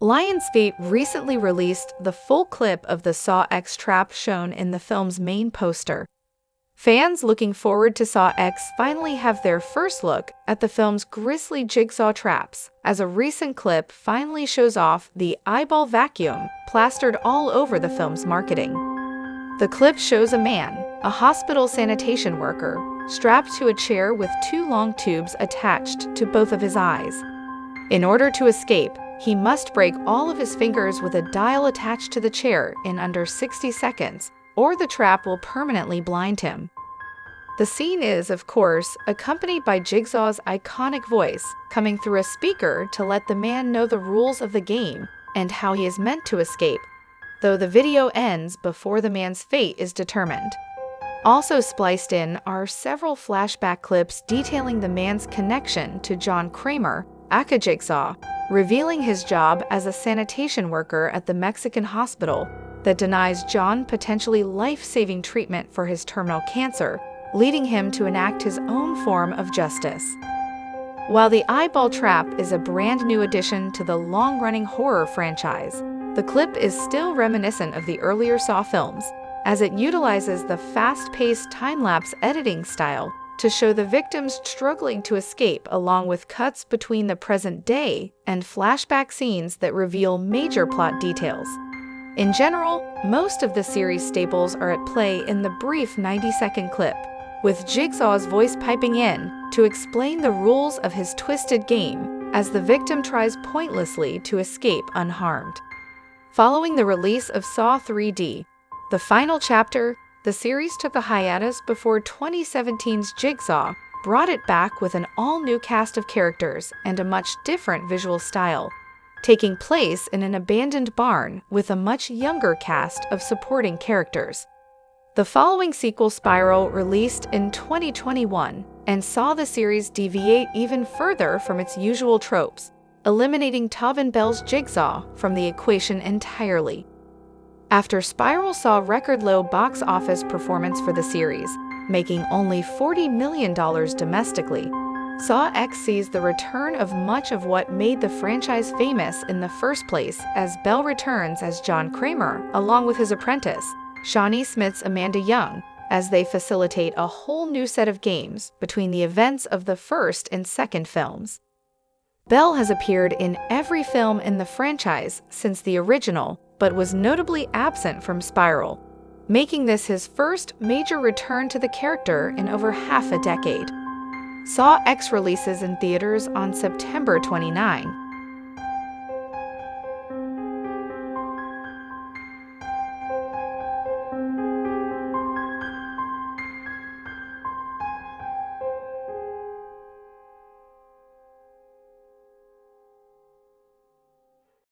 Lionsgate recently released the full clip of the Saw X trap shown in the film's main poster. Fans looking forward to Saw X finally have their first look at the film's grisly jigsaw traps, as a recent clip finally shows off the eyeball vacuum plastered all over the film's marketing. The clip shows a man, a hospital sanitation worker, strapped to a chair with two long tubes attached to both of his eyes. In order to escape, he must break all of his fingers with a dial attached to the chair in under 60 seconds, or the trap will permanently blind him. The scene is, of course, accompanied by Jigsaw's iconic voice coming through a speaker to let the man know the rules of the game and how he is meant to escape, though the video ends before the man's fate is determined. Also spliced in are several flashback clips detailing the man's connection to John Kramer, aka Jigsaw, revealing his job as a sanitation worker at the Mexican hospital that denies John potentially life-saving treatment for his terminal cancer, leading him to enact his own form of justice. While the eyeball trap is a brand new addition to the long-running horror franchise, the clip is still reminiscent of the earlier Saw films, as it utilizes the fast-paced time-lapse editing style to show the victims struggling to escape, along with cuts between the present day and flashback scenes that reveal major plot details. In general, most of the series staples are at play in the brief 90-second clip, with Jigsaw's voice piping in to explain the rules of his twisted game as the victim tries pointlessly to escape unharmed. Following the release of Saw 3D, the final chapter, the series took a hiatus before 2017's Jigsaw brought it back with an all-new cast of characters and a much different visual style, taking place in an abandoned barn with a much younger cast of supporting characters. The following sequel, Spiral, released in 2021 and saw the series deviate even further from its usual tropes, eliminating Tobin Bell's Jigsaw from the equation entirely. After Spiral saw record-low box office performance for the series, making only $40 million domestically, Saw X sees the return of much of what made the franchise famous in the first place, as Bell returns as John Kramer, along with his apprentice, Shawnee Smith's Amanda Young, as they facilitate a whole new set of games between the events of the first and second films. Bell has appeared in every film in the franchise since the original, but was notably absent from Spiral, making this his first major return to the character in over half a decade. Saw X releases in theaters on September 29.